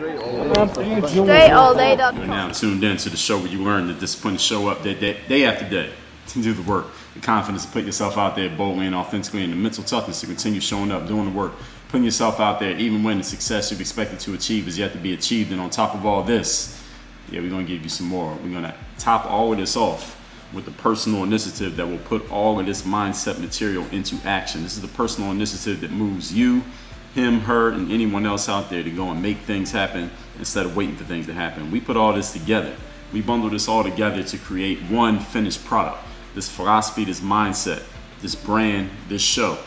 Straight all day. You're now tuned in to the show where you learn the discipline to show up day after day, to do the work, the confidence to put yourself out there boldly and authentically, and the mental toughness to continue showing up, doing the work, putting yourself out there even when the success you've expected to achieve is yet to be achieved. And on top of all this, we're going to give you some more. We're going to top all of this off with the personal initiative that will put all of this mindset material into action. This is the personal initiative that moves you, him, her, and anyone else out there to go and make things happen instead of waiting for things to happen. We put all this together. We bundle this all together to create one finished product. This philosophy, this mindset, this brand, this show.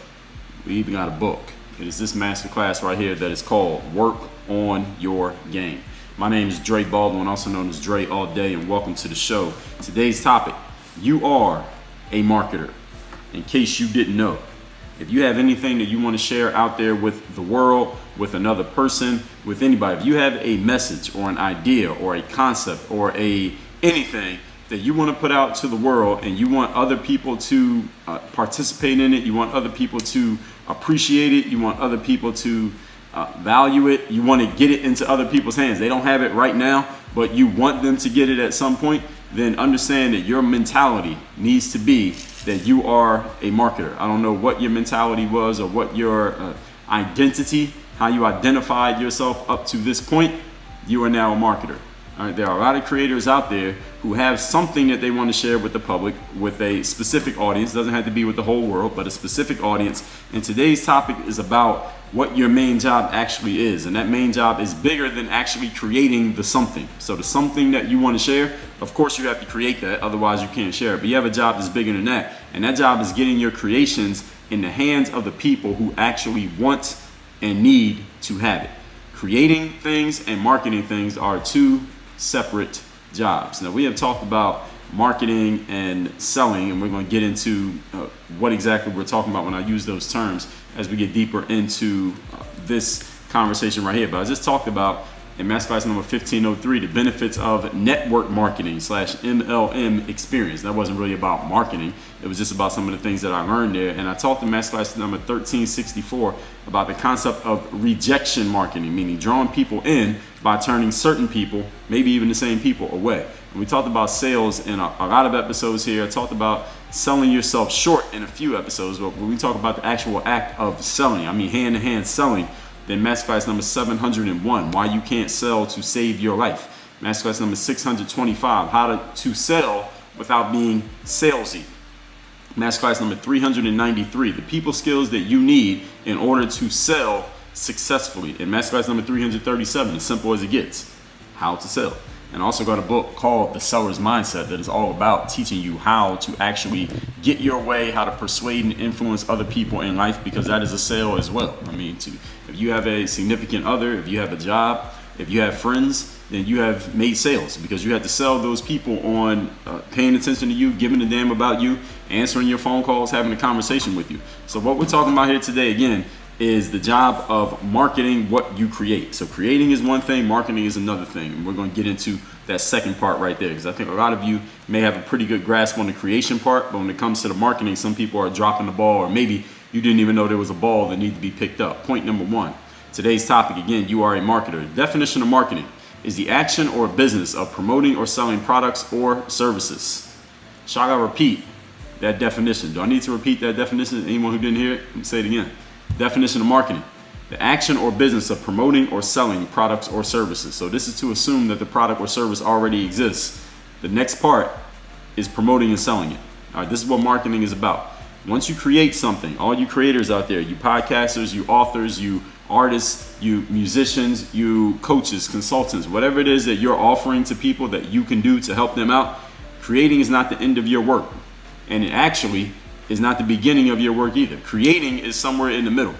We even got a book. It is this masterclass right here that is called Work on Your Game. My name is Dre Baldwin, also known as Dre All Day, and welcome to the show. Today's topic, you are a marketer. In case you didn't know, if you have anything that you want to share out there with the world, with another person, with anybody, if you have a message or an idea or a concept or anything that you want to put out to the world and you want other people to participate in it, you want other people to appreciate it, you want other people to value it, you want to get it into other people's hands. They don't have it right now, but you want them to get it at some point, then understand that your mentality needs to be that you are a marketer. I don't know what your mentality was or what your identity, how you identified yourself up to this point. You are now a marketer. All right, there are a lot of creators out there who have something that they want to share with the public, with a specific audience. It doesn't have to be with the whole world, but a specific audience. And today's topic is about what your main job actually is. And that main job is bigger than actually creating the something. So the something that you want to share, of course you have to create that, otherwise you can't share it. But you have a job that's bigger than that. And that job is getting your creations in the hands of the people who actually want and need to have it. Creating things and marketing things are two separate jobs. Now, we have talked about marketing and selling, and we're going to get into what exactly we're talking about when I use those terms as we get deeper into this conversation right here. But I just talked about in masterclass number 1503 the benefits of network marketing / MLM experience. That wasn't really about marketing. It was just about some of the things that I learned there. And I talked in masterclass number 1364 about the concept of rejection marketing, meaning drawing people in by turning certain people, maybe even the same people, away. And we talked about sales in a lot of episodes here. I talked about selling yourself short in a few episodes, but when we talk about the actual act of selling, I mean hand-to-hand selling, then masterclass number 701, why you can't sell to save your life. Masterclass number 625, how to sell without being salesy. Masterclass number 393, the people skills that you need in order to sell successfully. And masterclass number 337, as simple as it gets, how to sell. And I also got a book called The Seller's Mindset that is all about teaching you how to actually get your way, how to persuade and influence other people in life, because that is a sale as well. I mean, if you have a significant other, if you have a job, if you have friends, then you have made sales, because you had to sell those people on paying attention to you, giving a damn about you, answering your phone calls, having a conversation with you. So what we're talking about here today, again, is the job of marketing what you create. So creating is one thing, marketing is another thing. And we're going to get into that second part right there, because I think a lot of you may have a pretty good grasp on the creation part, but when it comes to the marketing, some people are dropping the ball, or maybe you didn't even know there was a ball that needed to be picked up. Point number one, today's topic, again, you are a marketer. The definition of marketing is the action or business of promoting or selling products or services. Shall I repeat that definition? Do I need to repeat that definition? Anyone who didn't hear it, let me say it again. Definition of marketing: the action or business of promoting or selling products or services. So this is to assume that the product or service already exists. The next part is promoting and selling it. All right, this is what marketing is about. Once you create something, all you creators out there, you podcasters, you authors, you artists, you musicians, you coaches, consultants, whatever it is that you're offering to people that you can do to help them out, creating is not the end of your work. And it actually is not the beginning of your work either. Creating is somewhere in the middle.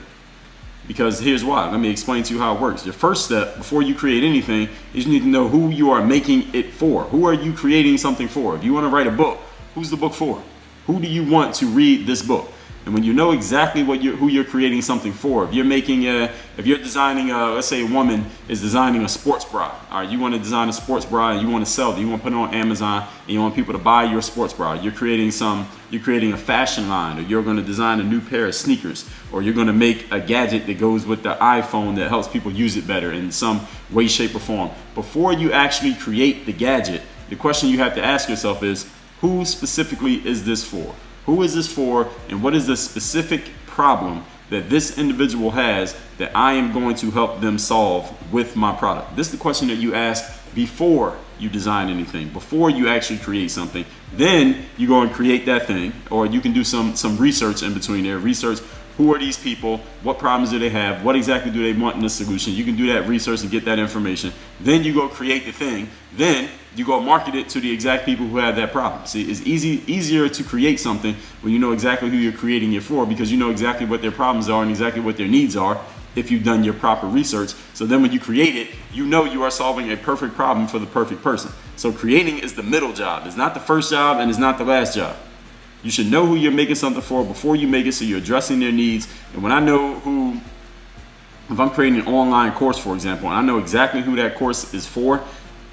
Because here's why. Let me explain to you how it works. Your first step before you create anything is you need to know who you are making it for. Who are you creating something for? If you want to write a book, who's the book for? Who do you want to read this book? And when you know exactly who you're creating something for, if you're designing let's say a woman is designing a sports bra, all right, you want to design a sports bra and you want to sell it, you want to put it on Amazon and you want people to buy your sports bra. You're creating a fashion line, or you're going to design a new pair of sneakers, or you're going to make a gadget that goes with the iPhone that helps people use it better in some way, shape, or form. Before you actually create the gadget, the question you have to ask yourself is, who specifically is this for? Who is this for, and what is the specific problem that this individual has that I am going to help them solve with my product? This is the question that you ask before you design anything, before you actually create something. Then you go and create that thing, or you can do some research in between there. Research, who are these people? What problems do they have? What exactly do they want in the solution? You can do that research and get that information. Then you go create the thing. Then you go market it to the exact people who have that problem. See, it's easier to create something when you know exactly who you're creating it for, because you know exactly what their problems are and exactly what their needs are if you've done your proper research. So then when you create it, you know you are solving a perfect problem for the perfect person. So creating is the middle job. It's not the first job and it's not the last job. You should know who you're making something for before you make it, so you're addressing their needs. And when I know if I'm creating an online course, for example, and I know exactly who that course is for,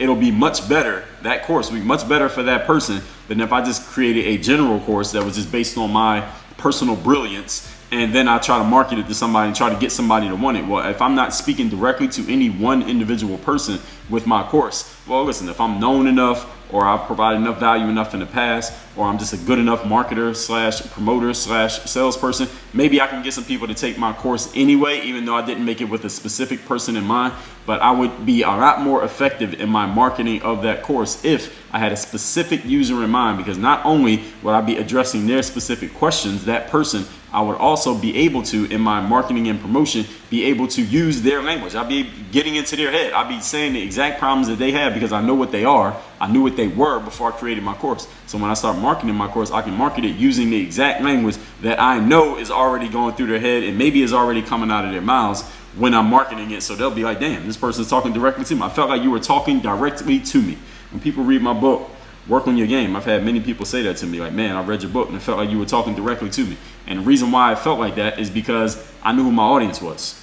it'll be much better, that course will be much better for that person than if I just created a general course that was just based on my personal brilliance, and then I try to market it to somebody and try to get somebody to want it. Well, if I'm not speaking directly to any one individual person with my course, well, listen, if I'm known enough, or I've provided enough value enough in the past, or I'm just a good enough marketer / promoter / salesperson, maybe I can get some people to take my course anyway, even though I didn't make it with a specific person in mind. But I would be a lot more effective in my marketing of that course if I had a specific user in mind, because not only would I be addressing their specific questions, that person, I would also be able to, in my marketing and promotion, be able to use their language. I'll be getting into their head. I'll be saying the exact problems that they have because I know what they are. I knew what they were before I created my course. So when I start marketing my course, I can market it using the exact language that I know is already going through their head and maybe is already coming out of their mouths when I'm marketing it. So they'll be like, damn, this person's talking directly to me. I felt like you were talking directly to me. When people read my book, Work on Your Game, I've had many people say that to me, like, man, I read your book and it felt like you were talking directly to me. And the reason why I felt like that is because I knew who my audience was.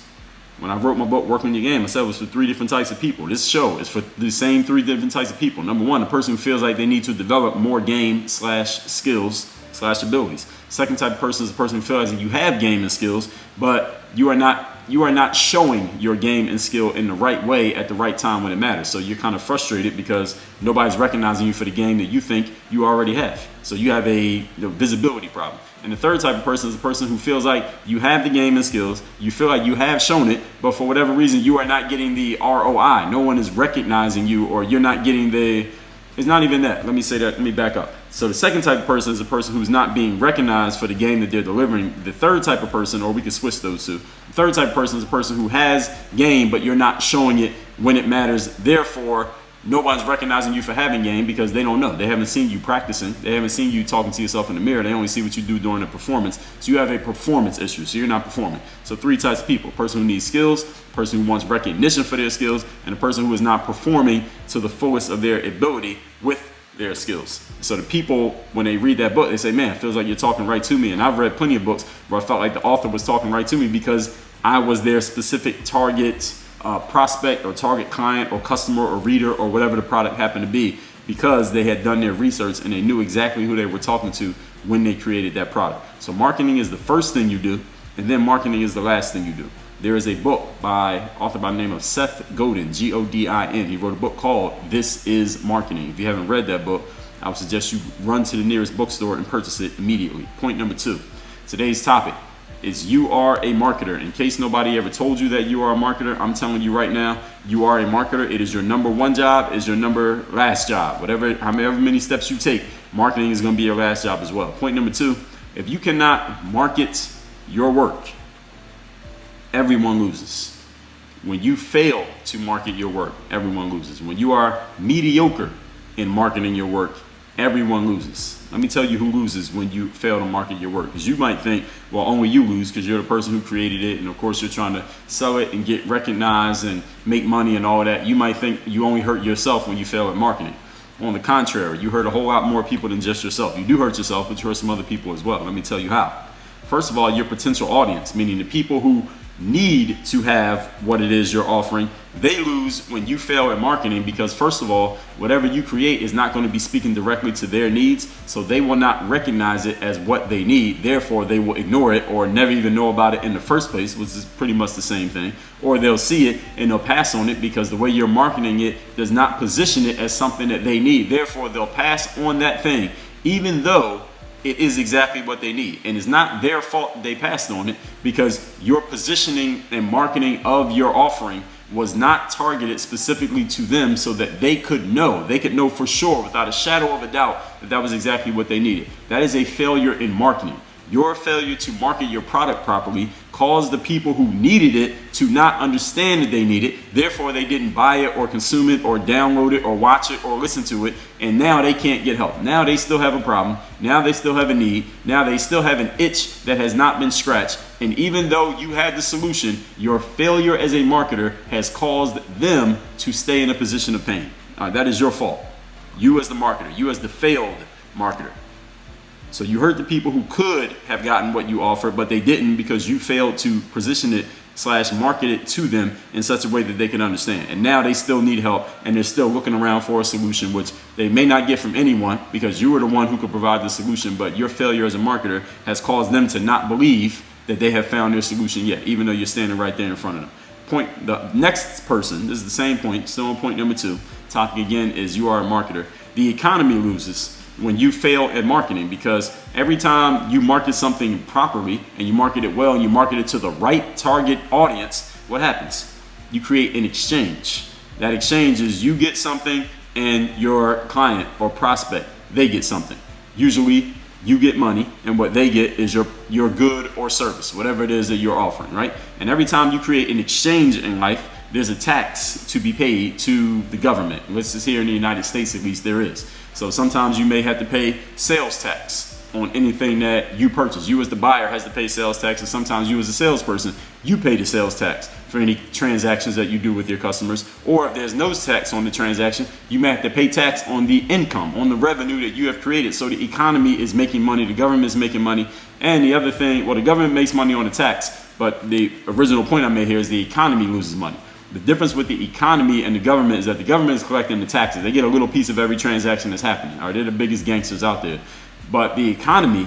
When I wrote my book, Work on Your Game, I said it was for 3 different types of people. This show is for the same 3 different types of people. Number 1, the person who feels like they need to develop more game / skills / abilities. Second type of person is the person who feels like you have game and skills, but you are not showing your game and skill in the right way at the right time when it matters. So you're kind of frustrated because nobody's recognizing you for the game that you think you already have. So you have a visibility problem. And the third type of person is the person who feels like you have the game and skills, you feel like you have shown it, but for whatever reason you are not getting the ROI. No one is recognizing you, or you're not getting it's not even that. Let me say that, let me back up. So the second type of person is a person who's not being recognized for the game that they're delivering. The third type of person, or we can switch those two. The third type of person is a person who has game, but you're not showing it when it matters. Therefore, nobody's recognizing you for having game because they don't know. They haven't seen you practicing. They haven't seen you talking to yourself in the mirror. They only see what you do during the performance. So you have a performance issue. So you're not performing. So 3 types of people: a person who needs skills, a person who wants recognition for their skills, and a person who is not performing to the fullest of their ability with their skills. So the people, when they read that book, they say, man, it feels like you're talking right to me. And I've read plenty of books where I felt like the author was talking right to me because I was their specific target prospect or target client or customer or reader or whatever the product happened to be, because they had done their research and they knew exactly who they were talking to when they created that product. So marketing is the first thing you do, and then marketing is the last thing you do. There is a book by author by the name of Seth Godin, Godin. He wrote a book called This Is Marketing. If you haven't read that book, I would suggest you run to the nearest bookstore and purchase it immediately. Point number 2. Today's topic is you are a marketer. In case nobody ever told you that you are a marketer, I'm telling you right now, you are a marketer. It is your number 1 job, is your number last job. However many steps you take, marketing is going to be your last job as well. Point number 2, if you cannot market your work, everyone loses. When you fail to market your work, everyone loses. When you are mediocre in marketing your work, everyone loses. Let me tell you who loses when you fail to market your work. Because you might think, well, only you lose because you're the person who created it. And of course, you're trying to sell it and get recognized and make money and all that. You might think you only hurt yourself when you fail at marketing. On the contrary, you hurt a whole lot more people than just yourself. You do hurt yourself, but you hurt some other people as well. Let me tell you how. first of all, your potential audience, meaning the people who need to have what it is you're offering. They lose when you fail at marketing because, first of all, whatever you create is not going to be speaking directly to their needs, so they will not recognize it as what they need. Therefore, they will ignore it or never even know about it in the first place, which is pretty much the same thing. Or they'll see it and they'll pass on it because the way you're marketing it does not position it as something that they need. Therefore, they'll pass on that thing, even though it is exactly what they need. And it's not their fault they passed on it because your positioning and marketing of your offering was not targeted specifically to them so that they could know for sure without a shadow of a doubt that that was exactly what they needed. That is a failure in marketing. Your failure to market your product properly caused the people who needed it to not understand that they need it. Therefore, they didn't buy it or consume it or download it or watch it or listen to it. And now they can't get help. Now they still have a problem. Now they still have a need. Now they still have an itch that has not been scratched. And even though you had the solution, your failure as a marketer has caused them to stay in a position of pain. That is your fault. You as the marketer, you as the failed marketer. So you hurt the people who could have gotten what you offer, but they didn't because you failed to position it / market it to them in such a way that they can understand. And now they still need help and they're still looking around for a solution, which they may not get from anyone because you were the one who could provide the solution, but your failure as a marketer has caused them to not believe that they have found their solution yet, even though you're standing right there in front of them. The next person, this is the same point, still on point number 2, topic again is you are a marketer. The economy loses when you fail at marketing because every time you market something properly and you market it well and you market it to the right target audience, what happens? You create an exchange. That exchange is you get something and your client or prospect, they get something. Usually you get money and what they get is your good or service, whatever it is that you're offering, right? And every time you create an exchange in life, there's a tax to be paid to the government. This is here in the United States, at least there is. So sometimes you may have to pay sales tax on anything that you purchase. You as the buyer has to pay sales tax, and sometimes you as a salesperson, you pay the sales tax for any transactions that you do with your customers. Or if there's no tax on the transaction, you may have to pay tax on the income, on the revenue that you have created. So the economy is making money, the government is making money. And the other thing, well, the government makes money on the tax, but the original point I made here is the economy loses money. The difference with the economy and the government is that the government is collecting the taxes. They get a little piece of every transaction that's happening. All right, they're the biggest gangsters out there. But the economy,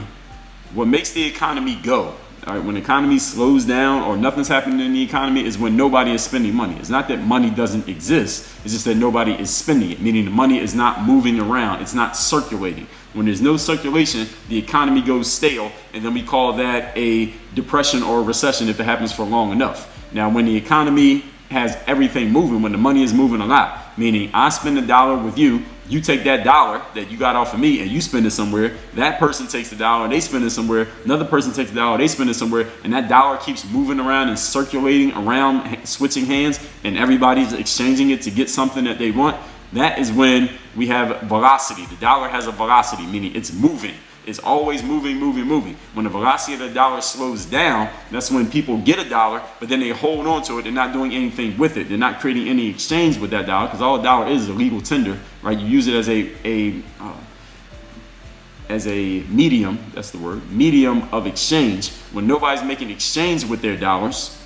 what makes the economy go, all right, when the economy slows down or nothing's happening in the economy is when nobody is spending money. It's not that money doesn't exist. It's just that nobody is spending it, meaning the money is not moving around. It's not circulating. When there's no circulation, the economy goes stale, and then we call that a depression or a recession if it happens for long enough. Now, when the economy has everything moving, when the money is moving a lot, meaning I spend $1 with you, you take that $1 that you got off of me and you spend it somewhere, that person takes the $1, they spend it somewhere, another person takes the $1, they spend it somewhere, and that $1 keeps moving around and circulating around, switching hands, and everybody's exchanging it to get something that they want. That is when we have velocity. The dollar has a velocity, meaning it's moving. It's always moving, moving, moving. When the velocity of the dollar slows down, that's when people get $1, but then they hold on to it. They're not doing anything with it. They're not creating any exchange with that dollar because all a dollar is a legal tender, right? You use it as a medium, that's the word, medium of exchange. When nobody's making exchange with their dollars,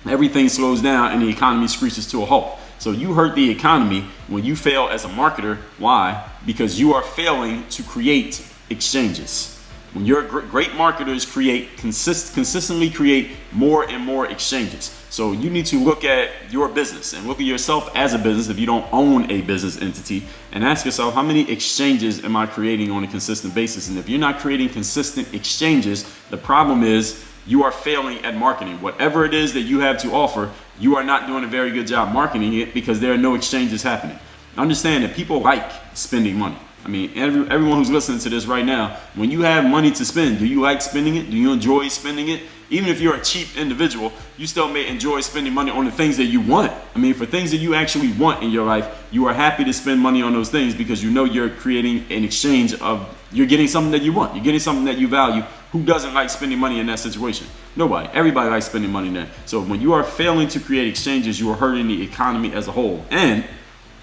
everything slows down and the economy screeches to a halt. So you hurt the economy when you fail as a marketer. Why? Because you are failing to create exchanges. When your great marketers consistently create more and more exchanges. So you need to look at your business and look at yourself as a business if you don't own a business entity and ask yourself, how many exchanges am I creating on a consistent basis? And if you're not creating consistent exchanges, the problem is you are failing at marketing. Whatever it is that you have to offer, you are not doing a very good job marketing it because there are no exchanges happening. Understand that people like spending money. I mean, everyone who's listening to this right now, when you have money to spend, do you like spending it? Do you enjoy spending it? Even if you're a cheap individual, you still may enjoy spending money on the things that you want. I mean, for things that you actually want in your life, you are happy to spend money on those things because you know you're creating an exchange of, you're getting something that you want. You're getting something that you value. Who doesn't like spending money in that situation? Nobody. Everybody likes spending money there. So when you are failing to create exchanges, you are hurting the economy as a whole. And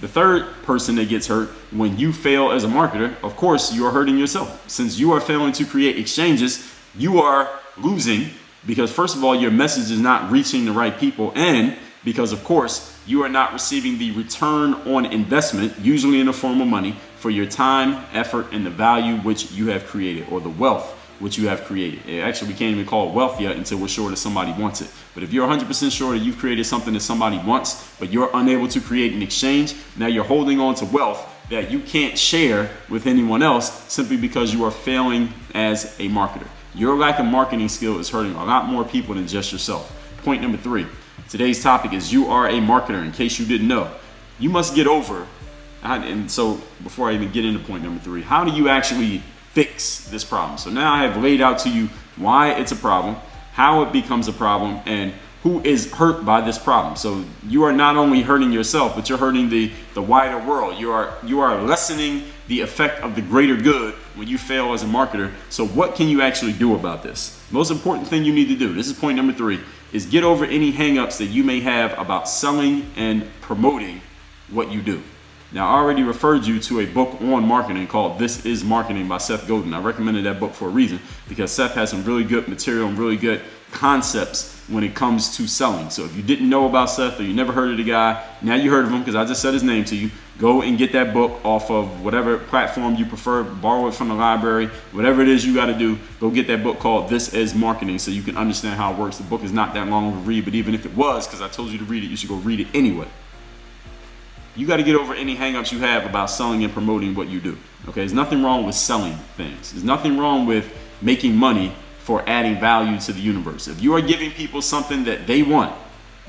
the third person that gets hurt when you fail as a marketer, of course, you are hurting yourself. Since you are failing to create exchanges, you are losing because, first of all, your message is not reaching the right people, and because, of course, you are not receiving the return on investment, usually in the form of money, for your time, effort, and the value which you have created, or the wealth which you have created. Actually, we can't even call it wealth yet until we're sure that somebody wants it. But if you're 100% sure that you've created something that somebody wants, but you're unable to create an exchange, now you're holding on to wealth that you can't share with anyone else simply because you are failing as a marketer. Your lack of marketing skill is hurting a lot more people than just yourself. Point number 3. Today's topic is you are a marketer, in case you didn't know. You must get over, and so before I even get into point number 3, how do you actually fix this problem? So now I have laid out to you why it's a problem, how it becomes a problem, and who is hurt by this problem. So you are not only hurting yourself, but you're hurting the wider world. You are lessening the effect of the greater good when you fail as a marketer. So what can you actually do about this? Most important thing you need to do, this is point number 3, is get over any hangups that you may have about selling and promoting what you do. Now, I already referred you to a book on marketing called This Is Marketing by Seth Godin. I recommended that book for a reason because Seth has some really good material and really good concepts when it comes to selling. So if you didn't know about Seth or you never heard of the guy, now you heard of him because I just said his name to you. Go and get that book off of whatever platform you prefer, borrow it from the library, whatever it is you got to do, go get that book called This Is Marketing so you can understand how it works. The book is not that long of a read, but even if it was, because I told you to read it, you should go read it anyway. You got to get over any hangups you have about selling and promoting what you do. Okay, there's nothing wrong with selling things. There's nothing wrong with making money for adding value to the universe. If you are giving people something that they want,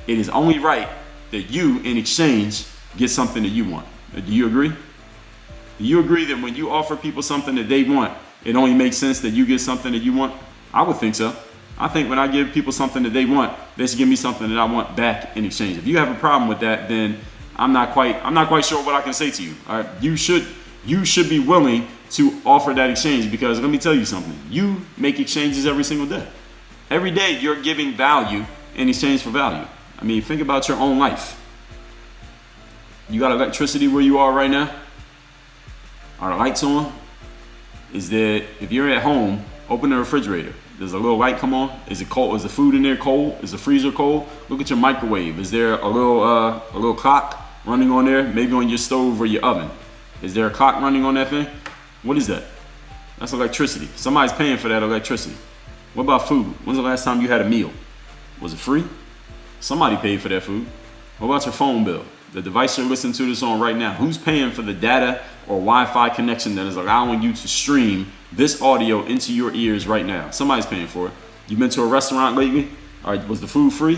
it is only right that you, in exchange, get something that you want. Do you agree? Do you agree that when you offer people something that they want, it only makes sense that you get something that you want? I would think so. I think when I give people something that they want, they should give me something that I want back in exchange. If you have a problem with that, then I'm not quite sure what I can say to you. All right, you should be willing to offer that exchange, because let me tell you something. You make exchanges every single day. Every day you're giving value in exchange for value. I mean, think about your own life. You got electricity where you are right now? Are the lights on? Is there, if you're at home, open the refrigerator. Does a little light come on? Is it cold? Is the food in there cold? Is the freezer cold? Look at your microwave. Is there a little clock running on there? Maybe on your stove or your oven. Is there a clock running on that thing? What is that? That's electricity. Somebody's paying for that electricity. What about food? When's the last time you had a meal? Was it free? Somebody paid for that food. What about your phone bill? The device you're listening to this on right now. Who's paying for the data or Wi-Fi connection that is allowing you to stream this audio into your ears right now? Somebody's paying for it. You've been to a restaurant lately? All right, was the food free?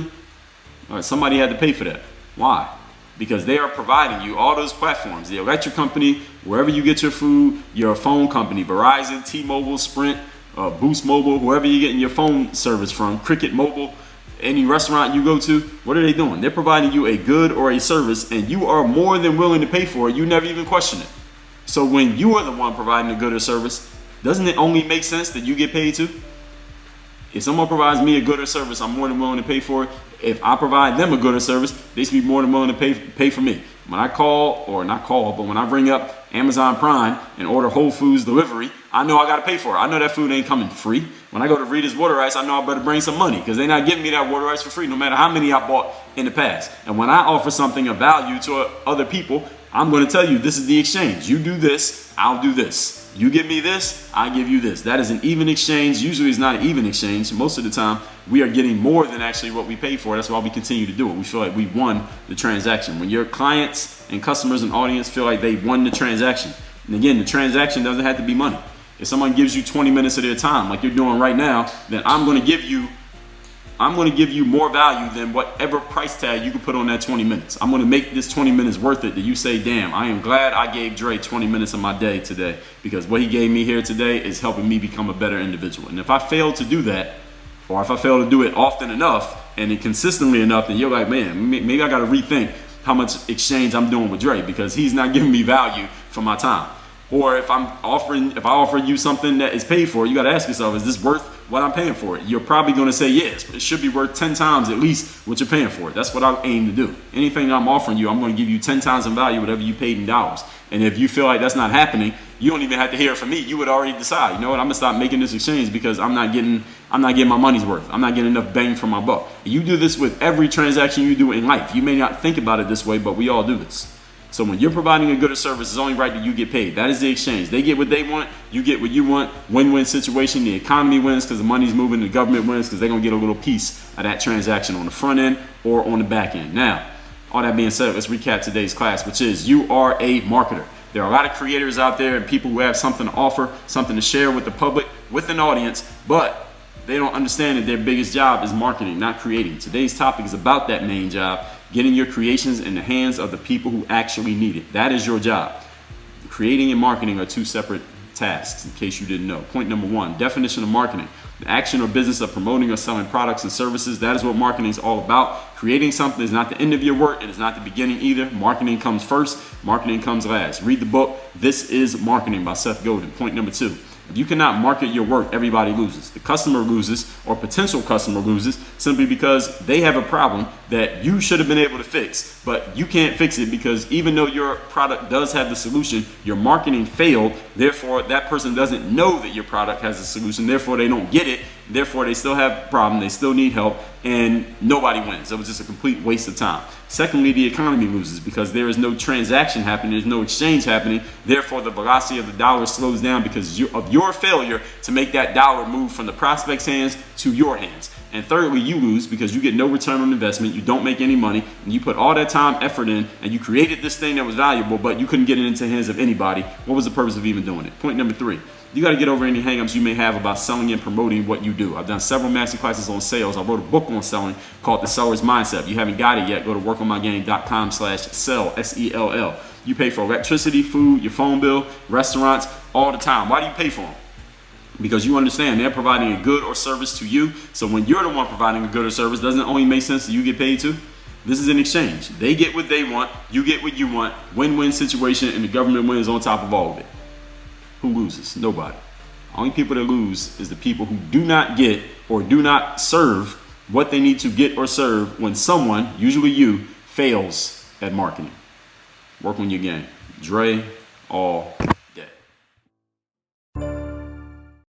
All right, somebody had to pay for that. Why? Because they are providing you all those platforms. The electric company, wherever you get your food, your phone company, Verizon, T-Mobile, Sprint, Boost Mobile, whoever you're getting your phone service from, Cricket Mobile, any restaurant you go to, what are they doing? They're providing you a good or a service, and you are more than willing to pay for it. You never even question it. So when you are the one providing a good or service, doesn't it only make sense that you get paid too? If someone provides me a good or service, I'm more than willing to pay for it. If I provide them a good or service, they should be more than willing to pay for me. When I call, or not call, but when I bring up Amazon Prime and order Whole Foods delivery, I know I got to pay for it. I know that food ain't coming free. When I go to Rita's Water Ice, I know I better bring some money, because they're not giving me that water ice for free, no matter how many I bought in the past. And when I offer something of value to other people, I'm going to tell you, this is the exchange. You do this, I'll do this. You give me this, I give you this. That is an even exchange. Usually it's not an even exchange. Most of the time, we are getting more than actually what we paid for. That's why we continue to do it. We feel like we won the transaction. When your clients and customers and audience feel like they won the transaction, and again, the transaction doesn't have to be money. If someone gives you 20 minutes of their time, like you're doing right now, then I'm going to give you more value than whatever price tag you can put on that 20 minutes. I'm going to make this 20 minutes worth it, that you say, damn, I am glad I gave Dre 20 minutes of my day today, because what he gave me here today is helping me become a better individual. And if I fail to do that, or if I fail to do it often enough and consistently enough, then you're like, man, maybe I got to rethink how much exchange I'm doing with Dre, because he's not giving me value for my time. Or if I offer you something that is paid for, you got to ask yourself, is this worth what I'm paying for it? You're probably going to say yes, but it should be worth 10 times at least what you're paying for it. That's what I aim to do. Anything that I'm offering you, I'm going to give you 10 times in value, whatever you paid in dollars. And if you feel like that's not happening, you don't even have to hear it from me. You would already decide, you know what, I'm gonna stop making this exchange because I'm not getting my money's worth. I'm not getting enough bang for my buck. You do this with every transaction you do in life. You may not think about it this way, but we all do this. So when you're providing a good or service, it's only right that you get paid. That is the exchange. They get what they want, you get what you want. Win-win situation. The economy wins because the money's moving, the government wins because they're gonna get a little piece of that transaction on the front end or on the back end. Now, all that being said, let's recap today's class, which is you are a marketer. There are a lot of creators out there and people who have something to offer, something to share with the public, with an audience, but they don't understand that their biggest job is marketing, not creating. Today's topic is about that main job, getting your creations in the hands of the people who actually need it. That is your job. Creating and marketing are two separate tasks, in case you didn't know. Point number one, definition of marketing. The action or business of promoting or selling products and services. That is what marketing is all about. Creating something is not the end of your work. It is not the beginning either. Marketing comes first. Marketing comes last. Read the book, This is Marketing by Seth Godin. Point number two. If you cannot market your work, everybody loses. The customer loses, or potential customer loses, simply because they have a problem that you should have been able to fix, but you can't fix it because even though your product does have the solution, your marketing failed. Therefore, that person doesn't know that your product has a solution. Therefore, they don't get it. Therefore, they still have a problem. They still need help, and nobody wins. It was just a complete waste of time. Secondly, the economy loses because there is no transaction happening. There's no exchange happening. Therefore, the velocity of the dollar slows down because of your failure to make that dollar move from the prospect's hands to your hands. And thirdly, you lose because you get no return on investment. You don't make any money, and you put all that time, effort in, and you created this thing that was valuable, but you couldn't get it into the hands of anybody. What was the purpose of even doing it? Point number three. You got to get over any hangups you may have about selling and promoting what you do. I've done several masterclasses on sales. I wrote a book on selling called The Seller's Mindset. If you haven't got it yet, go to workonmygame.com/sell, SELL. You pay for electricity, food, your phone bill, restaurants, all the time. Why do you pay for them? Because you understand they're providing a good or service to you. So when you're the one providing a good or service, doesn't it only make sense that you get paid too? This is an exchange. They get what they want, you get what you want, win-win situation, and the government wins on top of all of it. Who loses? Nobody. Only people that lose is the people who do not get or do not serve what they need to get or serve when someone, usually you, fails at marketing. Work on your game. Dre, all